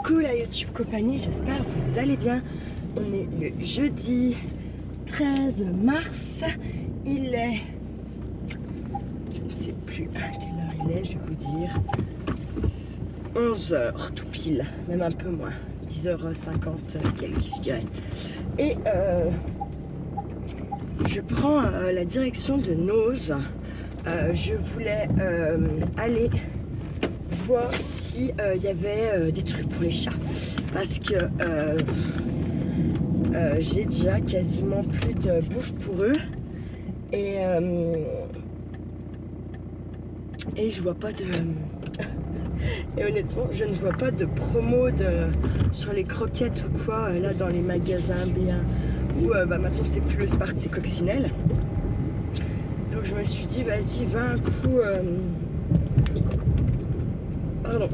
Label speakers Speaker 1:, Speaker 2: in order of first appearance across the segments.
Speaker 1: Coucou la YouTube compagnie, j'espère que vous allez bien. On est le jeudi 13 mars. Il est... Je ne sais plus à quelle heure il est, je vais vous dire. 11h tout pile, même un peu moins. 10h50 quelques, je dirais. Et je prends la direction de Noz. Je voulais aller voir si il y avait des trucs pour les chats, parce que j'ai déjà quasiment plus de bouffe pour eux et je vois pas de et honnêtement je ne vois pas de promo sur les croquettes ou quoi là dans les magasins bien où maintenant c'est plus le Spart, c'est Coccinelle. Donc je me suis dit vas-y, va un coup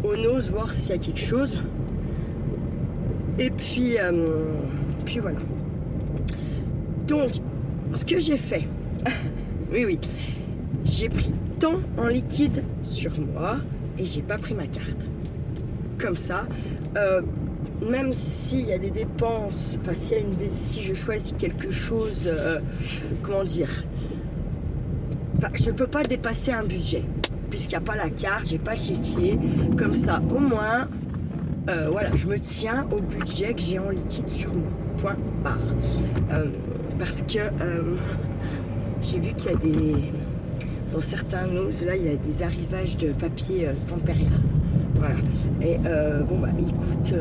Speaker 1: au Noz, voir s'il y a quelque chose. Et puis voilà. Donc, ce que j'ai fait, oui, j'ai pris tant en liquide sur moi et j'ai pas pris ma carte. Comme ça, même s'il y a des dépenses, enfin si je choisis quelque chose, comment dire, je peux pas dépasser un budget. Puisqu'il n'y a pas la carte, j'ai pas le chéquier. Comme ça, au moins, voilà, je me tiens au budget que j'ai en liquide sur moi. Point barre. Parce que j'ai vu qu'il y a des... Dans certains Noz, là, il y a des arrivages de papier Stamperia. Voilà. Et bon, bah, il coûte...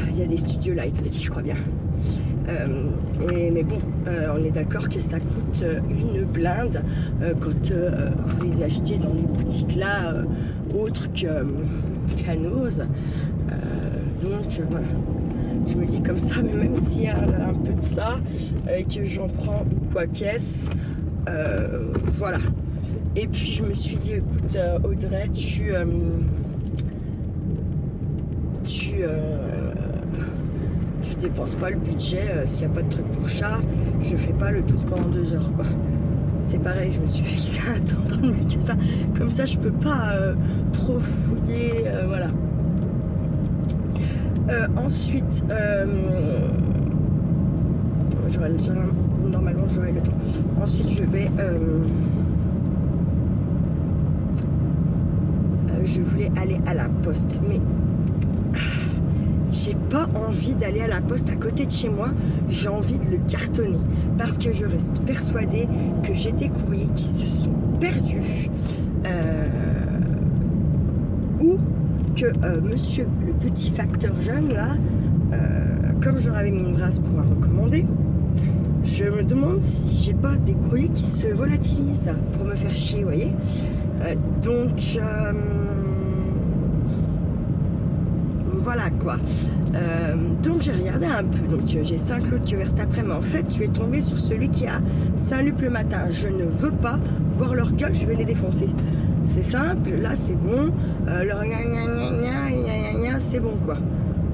Speaker 1: il y a des Studio Light aussi, je crois bien. Mais bon, on est d'accord que ça coûte une blinde quand vous les achetez dans les boutiques là, autres qu'à Noz. Donc voilà, je me dis comme ça, mais même s'il y a un peu de ça, et que j'en prends quoi qu'est-ce, voilà. Et puis je me suis dit, écoute Audrey, tu dépense pas le budget s'il n'y a pas de truc pour chat, je fais pas le tour pendant 2 heures quoi. C'est pareil, je me suis fixé un temps dans le magasin, comme ça je peux pas trop fouiller, voilà. Ensuite, normalement j'aurai le temps. Ensuite je voulais aller à la poste, mais j'ai pas envie d'aller à la poste à côté de chez moi, j'ai envie de le cartonner parce que je reste persuadée que j'ai des courriers qui se sont perdus ou que monsieur le petit facteur jeune là, comme j'aurais mis une brasse pour un recommandé, je me demande si j'ai pas des courriers qui se volatilisent pour me faire chier, vous voyez. Donc voilà quoi. Donc j'ai regardé un peu, donc j'ai 5 lots qui ouverts cet après, mais en fait je vais tomber sur celui qui a Saint-Luc le matin. Je ne veux pas voir leur gueule, je vais les défoncer. C'est simple, là c'est bon, leur gna c'est bon quoi.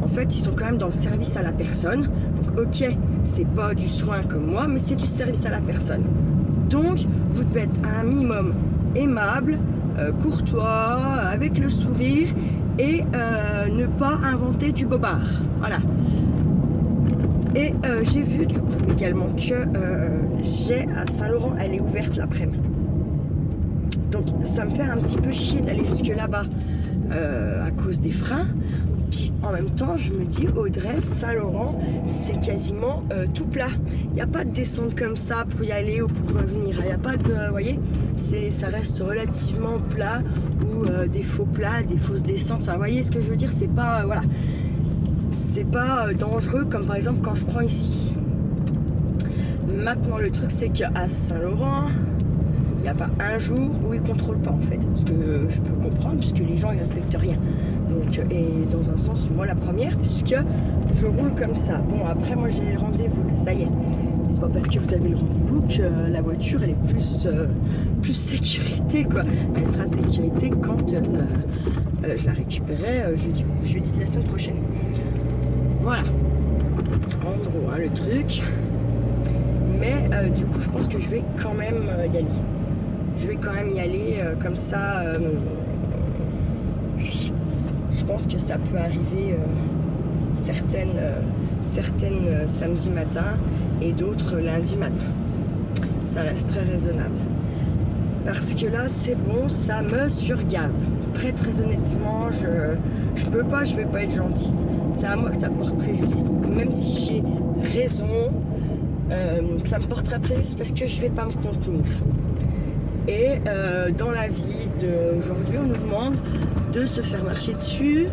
Speaker 1: En fait ils sont quand même dans le service à la personne, donc ok, c'est pas du soin comme moi, mais c'est du service à la personne. Donc vous devez être un minimum aimable, courtois, avec le sourire, et ne pas inventer du bobard, voilà. Et j'ai vu du coup également que j'ai à Saint-Laurent, elle est ouverte l'après-midi, donc ça me fait un petit peu chier d'aller jusque là-bas à cause des freins. Puis en même temps je me dis, Audrey, Saint-Laurent c'est quasiment tout plat, il n'y a pas de descente comme ça pour y aller ou pour revenir, il n'y a pas de, vous voyez, ça reste relativement plat, ou des faux plats, des fausses descentes, enfin vous voyez ce que je veux dire, c'est pas, voilà, c'est pas dangereux comme par exemple quand je prends ici. Maintenant le truc c'est qu'à Saint-Laurent il n'y a pas un jour où ils ne contrôlent pas en fait, ce que je peux comprendre puisque les gens ils respectent rien. Donc, et dans un sens, moi la première, puisque je roule comme ça. Bon après moi j'ai le rendez-vous, ça y est. C'est pas parce que vous avez le rendez-vous que la voiture elle est plus sécurité quoi. Elle sera sécurité quand je la récupérerai jeudi de la semaine prochaine. Voilà. En gros hein, le truc. Mais du coup je pense que je vais quand même y aller. Je vais quand même y aller comme ça. je pense que ça peut arriver certaines samedi matin et d'autres lundi matin. Ça reste très raisonnable. Parce que là, c'est bon, ça me surgave. Très très honnêtement, je peux pas, je vais pas être gentil. C'est à moi que ça porte préjudice. Même si j'ai raison, ça me portera préjudice parce que je vais pas me contenir. Et dans la vie d'aujourd'hui, on nous demande de se faire marcher dessus,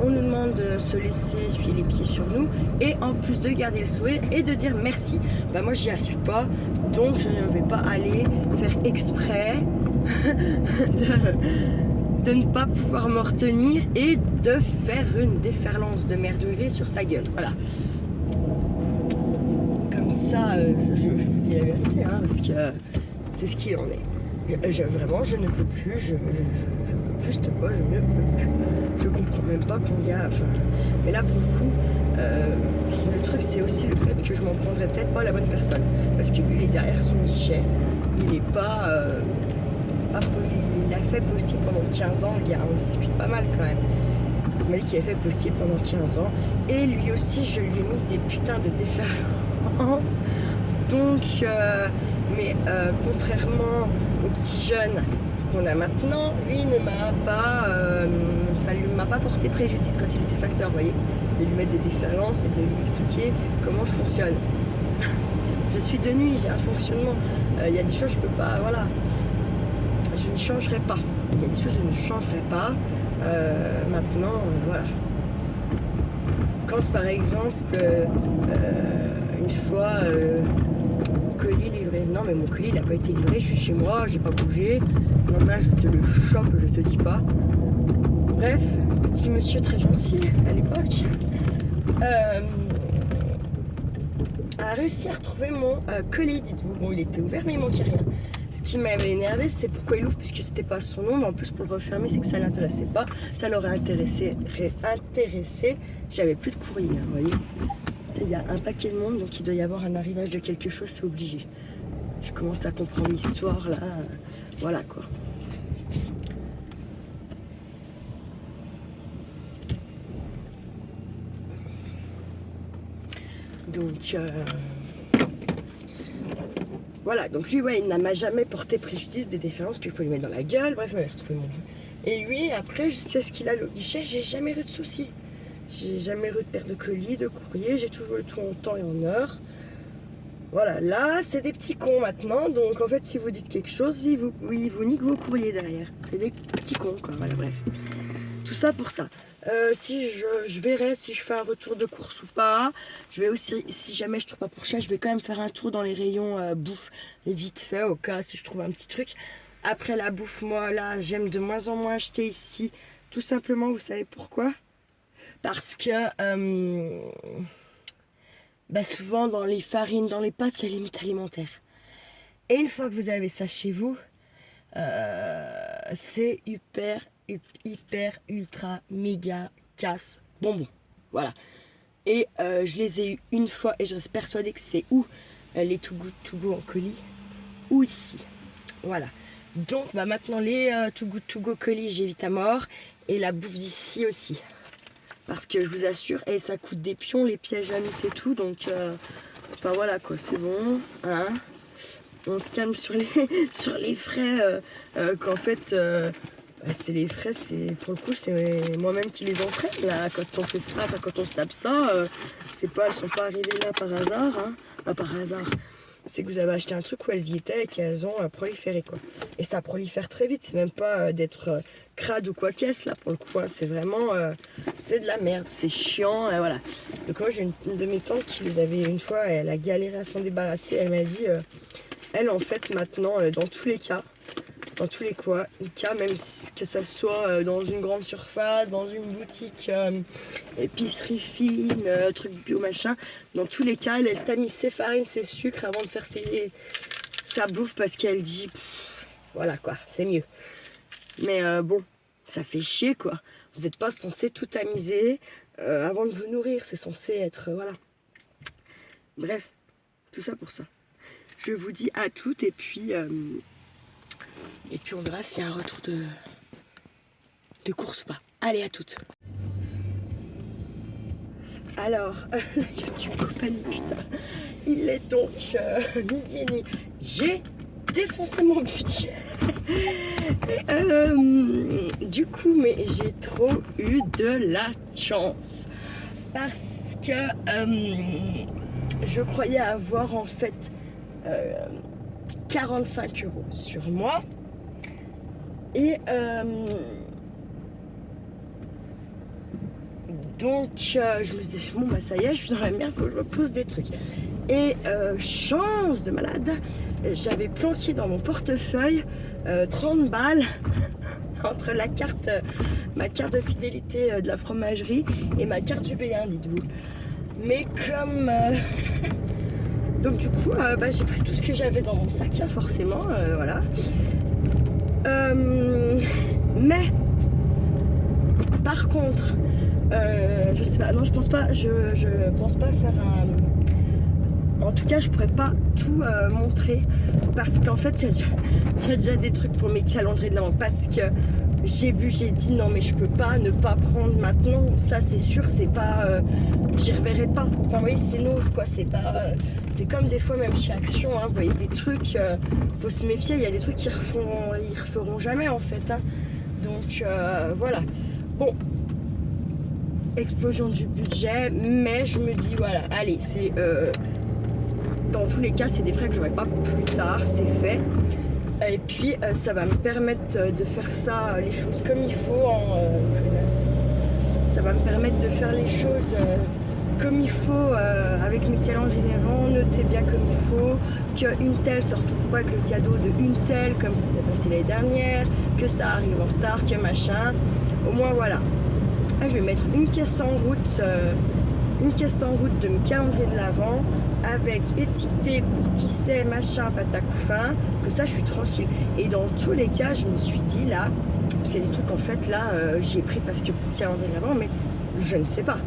Speaker 1: on nous demande de se laisser essuyer les pieds sur nous et en plus de garder le sourire et de dire merci. Bah moi j'y arrive pas, donc je ne vais pas aller faire exprès de ne pas pouvoir me retenir et de faire une déferlance de merderie sur sa gueule. Voilà. Comme ça, je vous dis la vérité, hein, parce que c'est ce qu'il en est. Vraiment, je ne peux plus, je peux plus, cette fois, je ne peux plus. Je comprends même pas qu'on y a. Enfin, mais là, pour le coup, le truc, c'est aussi le fait que je m'en prendrais peut-être pas à la bonne personne. Parce que lui, il est derrière son guichet. Il n'est pas. Il a fait postier pendant 15 ans, le gars. On discute pas mal quand même. Il m'a dit qu'il a fait postier pendant 15 ans. Et lui aussi, je lui ai mis des putains de déférences. Donc, contrairement aux petits jeunes qu'on a maintenant, lui ne m'a pas, ça ne m'a pas porté préjudice quand il était facteur, vous voyez, de lui mettre des déférences et de lui expliquer comment je fonctionne. Je suis de nuit, j'ai un fonctionnement. Il y a des choses je peux pas, voilà, je n'y changerai pas. Il y a des choses je ne changerai pas. Maintenant, voilà. Quand par exemple, une fois, colis livré. Non, mais mon colis, il n'a pas été livré. Je suis chez moi, j'ai pas bougé. Le lendemain, je te le chope, je te dis pas. Bref, petit monsieur très gentil à l'époque a réussi à retrouver mon colis, dites-vous. Bon, il était ouvert, mais il manquait rien. Ce qui m'avait énervé, c'est pourquoi il ouvre, puisque c'était pas son nom. Mais en plus, pour le refermer, c'est que ça l'intéressait pas. Ça l'aurait intéressé. J'avais plus de courrier, vous voyez. Il y a un paquet de monde, donc il doit y avoir un arrivage de quelque chose, c'est obligé. Je commence à comprendre l'histoire là, voilà quoi. Donc voilà, donc lui ouais, il n'a jamais porté préjudice des déférences que je peux lui mettre dans la gueule, bref, il m'avait retrouvé mon jeu. Et lui, après, jusqu'à ce qu'il a le guichet, j'ai jamais eu de soucis. J'ai jamais eu de perte de colis, de courrier, j'ai toujours eu tout en temps et en heure. Voilà, là, c'est des petits cons maintenant, donc en fait, si vous dites quelque chose, ils vous niquent vos courriers derrière. C'est des petits cons, quoi, voilà, bref. Tout ça pour ça. Si je verrai si je fais un retour de course ou pas. Je vais aussi, si jamais je trouve pas pour ça, je vais quand même faire un tour dans les rayons bouffe, vite fait, au cas si je trouve un petit truc. Après la bouffe, moi, là, j'aime de moins en moins acheter ici. Tout simplement, vous savez pourquoi ? Parce que souvent dans les farines, dans les pâtes, il y a les limites alimentaires. Et une fois que vous avez ça chez vous, c'est hyper, ultra, méga, casse, bonbon. Voilà. Et je les ai eu une fois et je reste persuadée que c'est où les Too Good To Go en colis ou ici. Voilà. Donc maintenant les Too Good To Go colis, j'évite à mort. Et la bouffe d'ici aussi. Parce que je vous assure, et ça coûte des pions, les pièges à mythes et tout, donc voilà quoi, c'est bon, hein. On se calme sur les frais, qu'en fait, c'est les frais, c'est pour le coup, c'est moi-même qui les entraîne, là, quand on fait ça, quand on se tape ça, elles sont pas arrivées là par hasard, hein, pas par hasard. C'est que vous avez acheté un truc où elles y étaient et qu'elles ont proliféré quoi. Et ça prolifère très vite, c'est même pas d'être crade ou quoi qu'est-ce là pour le coup, hein. C'est vraiment, c'est de la merde, c'est chiant, et voilà. Donc moi j'ai une de mes tantes qui les avait une fois, elle a galéré à s'en débarrasser, elle m'a dit, elle en fait maintenant, dans tous les cas, même que ça soit dans une grande surface, dans une boutique épicerie fine, truc bio machin, dans tous les cas, elle tamise ses farines, ses sucres avant de faire sa bouffe parce qu'elle dit, voilà quoi, c'est mieux. Mais bon, ça fait chier quoi. Vous n'êtes pas censé tout tamiser avant de vous nourrir, c'est censé être, voilà. Bref, tout ça pour ça. Je vous dis à toutes et puis on verra s'il y a un retour de course ou pas. Allez, à toutes. Alors, YouTube compagnie, putain, il est donc midi et demi. J'ai défoncé mon budget. Du coup, mais j'ai trop eu de la chance. Parce que je croyais avoir en fait 45 € sur moi. Et donc je me disais, bon bah ça y est, je suis dans la merde, faut que je repose des trucs. Et chance de malade, j'avais planqué dans mon portefeuille 30 balles entre la carte, ma carte de fidélité de la fromagerie et ma carte du B1, dites-vous. Mais comme... donc du coup, bah, j'ai pris tout ce que j'avais dans mon sac, hein, forcément, voilà. Mais, par contre, je sais pas, non je pense pas, je pense pas faire un... En tout cas, je pourrais pas tout montrer parce qu'en fait, il y a déjà des trucs pour mes calendriers de l'avant parce que j'ai dit non mais je peux pas ne pas prendre maintenant, ça c'est sûr, c'est pas, j'y reverrai pas. Enfin, vous voyez, c'est nose quoi, c'est pas, c'est comme des fois même chez Action, hein, vous voyez des trucs, faut se méfier, il y a des trucs qu'ils referont jamais en fait, hein. Donc voilà, bon. Explosion du budget, mais je me dis voilà, allez, c'est dans tous les cas c'est des frais que j'aurai pas plus tard, c'est fait, et puis ça va me permettre de faire ça, les choses comme il faut en ça va me permettre de faire les choses comme il faut avec mes calendriers d'avant, noter bien comme il faut, qu'une telle se retrouve pas avec le cadeau de une telle comme ça s'est passé l'année dernière, que ça arrive en retard, que machin, au moins voilà. Je vais mettre une caisse en route de mes calendriers de l'Avent avec étiqueté pour qui c'est, machin, patacoufin, comme ça je suis tranquille. Et dans tous les cas, je me suis dit là, parce qu'il y a des trucs en fait là, j'ai pris parce que pour le calendrier de l'Avent, mais je ne sais pas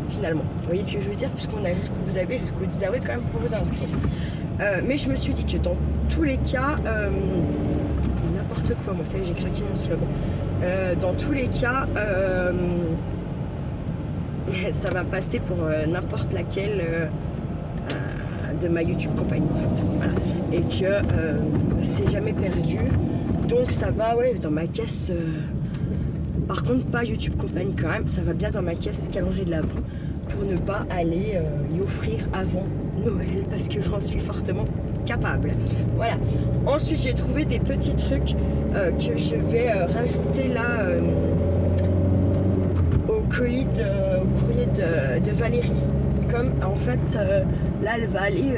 Speaker 1: finalement. Vous voyez ce que je veux dire, puisqu'on a vous avez jusqu'au 10 avril quand même pour vous inscrire. Mais je me suis dit que dans tous les cas, n'importe quoi, moi ça y est, j'ai craqué mon slogan. Dans tous les cas, ça va passer pour n'importe laquelle de ma YouTube compagnie en fait. Voilà. Et que c'est jamais perdu. Donc ça va, ouais, dans ma caisse. Par contre, pas YouTube compagnie quand même. Ça va bien dans ma caisse calendrier de l'Avent pour ne pas aller y offrir avant Noël parce que j'en suis fortement capable. Voilà. Ensuite, j'ai trouvé des petits trucs que je vais rajouter là au courrier de Valérie. Comme en fait, là, elle va aller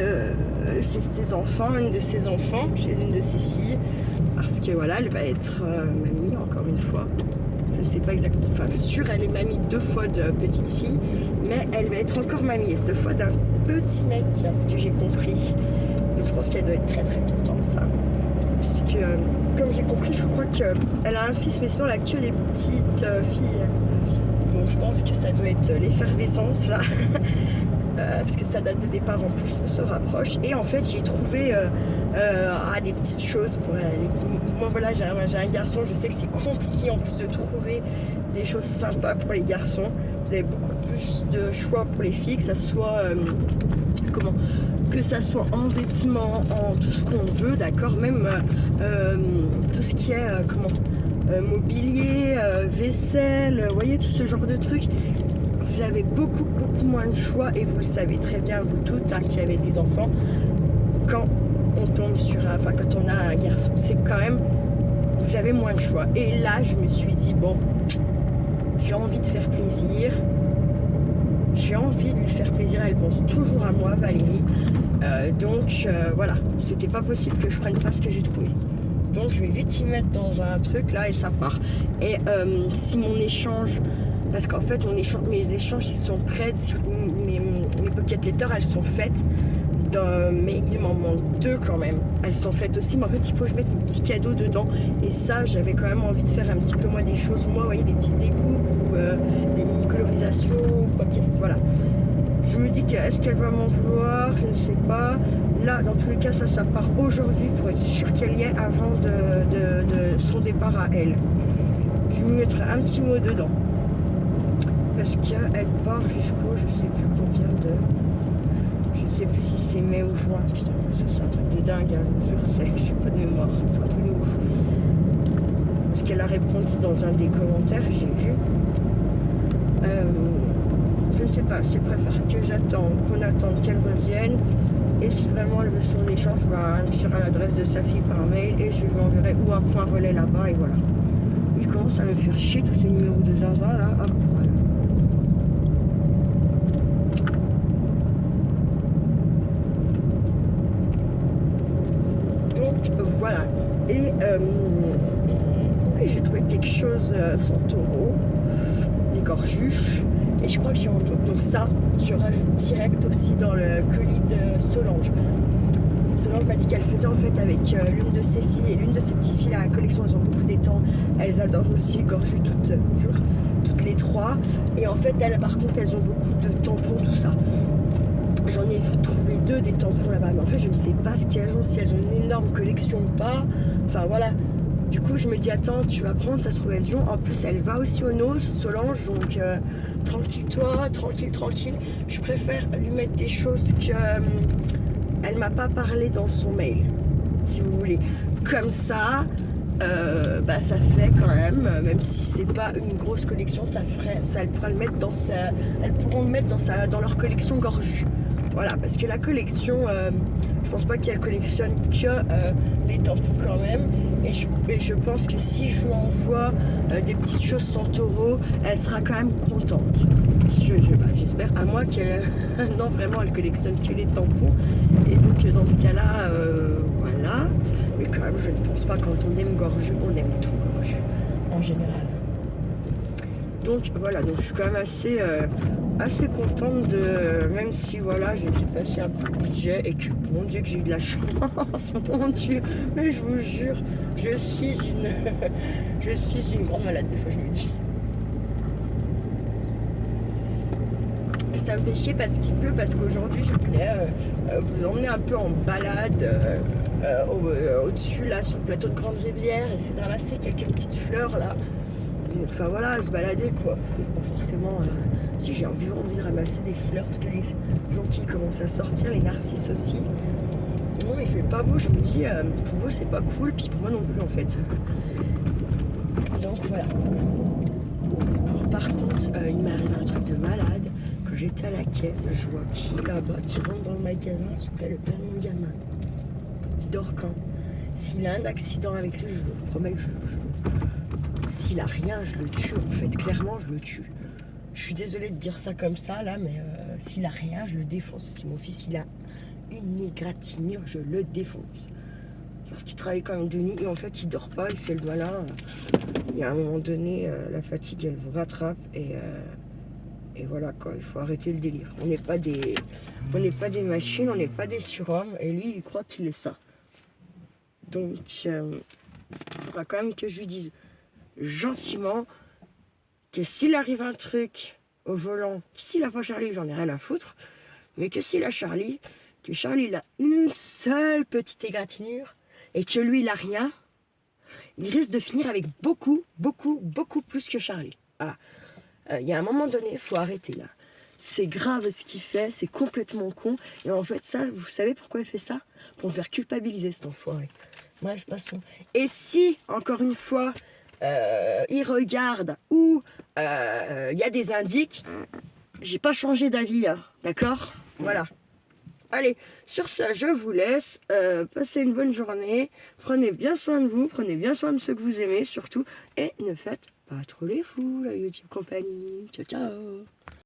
Speaker 1: chez ses enfants, une de ses enfants, chez une de ses filles, parce que voilà, elle va être mamie encore une fois. Je ne sais pas exactement, enfin sûre, elle est mamie 2 fois de petite fille, mais elle va être encore mamie, et cette fois d'un petit mec, à ce que j'ai compris. Donc je pense qu'elle doit être très très contente, hein. Puisque comme j'ai compris, je crois qu'elle a un fils, mais sinon elle a que des petites filles. Donc je pense que ça doit être l'effervescence là. Parce que sa date de départ en plus se rapproche. Et en fait j'ai trouvé des petites choses pour moi voilà, j'ai un garçon, je sais que c'est compliqué en plus de trouver des choses sympas pour les garçons. Vous avez beaucoup plus de choix pour les filles, que ça soit que ça soit en vêtements, en tout ce qu'on veut, d'accord, même tout ce qui est mobilier, vaisselle, vous voyez, tout ce genre de trucs. Vous avez beaucoup moins de choix, et vous le savez très bien, vous toutes, hein, qui avez des enfants, quand on tombe sur quand on a un garçon, c'est quand même, vous avez moins de choix. Et là, je me suis dit, bon, j'ai envie de faire plaisir, j'ai envie de lui faire plaisir, elle pense toujours à moi, Valérie, donc voilà, c'était pas possible que je prenne pas ce que j'ai trouvé. Donc je vais vite y mettre dans un truc là et ça part. Et si mon échange, parce qu'en fait mes échanges ils sont prêts, mes pocket letters elles sont faites, mais il m'en manque 2 quand même. Elles sont faites aussi, mais en fait il faut que je mette mes petits cadeaux dedans. Et ça, j'avais quand même envie de faire un petit peu moins des choses, moi, vous voyez, des petites découpes ou des mini colorisations ou quoi que ce soit. Voilà. Je me dis que est-ce qu'elle va m'en vouloir, je ne sais pas. Là, dans tous les cas, ça part aujourd'hui pour être sûr qu'elle y est avant de son départ à elle. je vais mettre un petit mot dedans. Parce qu'elle part jusqu'au, je sais plus combien de... Je sais plus si c'est mai ou juin. Putain, ça c'est un truc de dingue, hein. Je sais, je suis pas de mémoire. C'est un truc de ouf. Parce qu'elle a répondu dans un des commentaires, j'ai vu. Je ne sais pas, je préfère que j'attende, qu'on attende qu'elle revienne. Et si vraiment elle veut son échange, elle me fera l'adresse de sa fille par mail et je lui enverrai ou un point relais là-bas et voilà. Il commence à me faire chier tous ces numéros de zinzin là. Ah, voilà. Donc voilà. Et j'ai trouvé quelque chose sans taureau, des gorjuches. Et je crois que j'ai en tout. Donc ça, je rajoute direct aussi dans le colis de Solange. Solange m'a dit qu'elle faisait en fait avec l'une de ses filles et l'une de ses petites filles à la collection. Elles ont beaucoup d'étangs. Elles adorent aussi gorger toutes les trois. Et en fait, elles, par contre, elles ont beaucoup de tampons, tout ça. J'en ai trouvé 2 des tampons là-bas. Mais en fait, je ne sais pas ce qu'elles ont, si elles ont une énorme collection ou pas. Enfin voilà. Du coup, je me dis, attends, tu vas prendre, ça se trouve, elles ont. En plus, elle va aussi aux noces, Solange, donc tranquille toi, tranquille. Je préfère lui mettre des choses que elle m'a pas parlé dans son mail, si vous voulez. Comme ça, ça fait quand même si c'est pas une grosse collection, elle pourra le mettre elles pourront le mettre dans leur collection gorgée. Voilà, parce que la collection, je pense pas qu'elle collectionne que les tampons quand même. Et je pense que si je lui envoie des petites choses sans taureau, elle sera quand même contente. J'espère, à moi qu'elle... non, vraiment, elle collectionne que les tampons. Et donc, dans ce cas-là, voilà. Mais quand même, je ne pense pas, quand on aime gorge, on aime tout gorge, en général. Donc, voilà, donc je suis quand même assez contente de... Même si, voilà, j'ai dépassé un peu de budget et que, mon Dieu, que j'ai eu de la chance, mon Dieu. Mais je vous jure, je suis une grande malade, des fois, je me dis. Ça me fait chier parce qu'il pleut, parce qu'aujourd'hui je voulais vous emmener un peu en balade au-dessus là sur le plateau de Grande Rivière, essayer de ramasser quelques petites fleurs là. Enfin voilà, se balader quoi. Bon, forcément, si j'ai envie de ramasser des fleurs parce que les jonquilles commencent à sortir, les narcisses aussi. Non, il fait pas beau, je me dis pour vous c'est pas cool, puis pour moi non plus en fait. Donc voilà. Alors par contre, il m'arrive un truc de malade. J'étais à la caisse, je vois qui là-bas qui rentre dans le magasin, s'il vous plaît, le père de mon gamin. Il dort quand? S'il a un accident avec lui, je vous promets que s'il a rien, je le tue en fait, clairement je le tue. Je suis désolée de dire ça comme ça là, mais s'il a rien, je le défonce. Si mon fils il a une égratignure, je le défonce. Parce qu'il travaille quand même de nuit et en fait il dort pas, il fait le malin. Il y a un moment donné, la fatigue elle vous rattrape et voilà quoi, il faut arrêter le délire. On n'est pas des machines, on n'est pas des surhommes. Et lui, il croit qu'il est ça. Donc, il faudra quand même que je lui dise gentiment que s'il arrive un truc au volant, s'il a pas Charlie, j'en ai rien à foutre. Mais que s'il a Charlie, que Charlie il a une seule petite égratignure et que lui, il a rien, il risque de finir avec beaucoup plus que Charlie. Voilà. Il y a un moment donné, il faut arrêter là. C'est grave ce qu'il fait, c'est complètement con. Et en fait, ça, vous savez pourquoi il fait ça? Pour me faire culpabiliser, cet enfoiré. Bref, passons. Et si, encore une fois, il regarde ou il y a des indices, j'ai pas changé d'avis, hein, d'accord? Voilà. Allez, sur ça, je vous laisse. Passez une bonne journée. Prenez bien soin de vous, prenez bien soin de ceux que vous aimez, surtout. Et ne faites pas trop les fous, la YouTube compagnie. Ciao, ciao.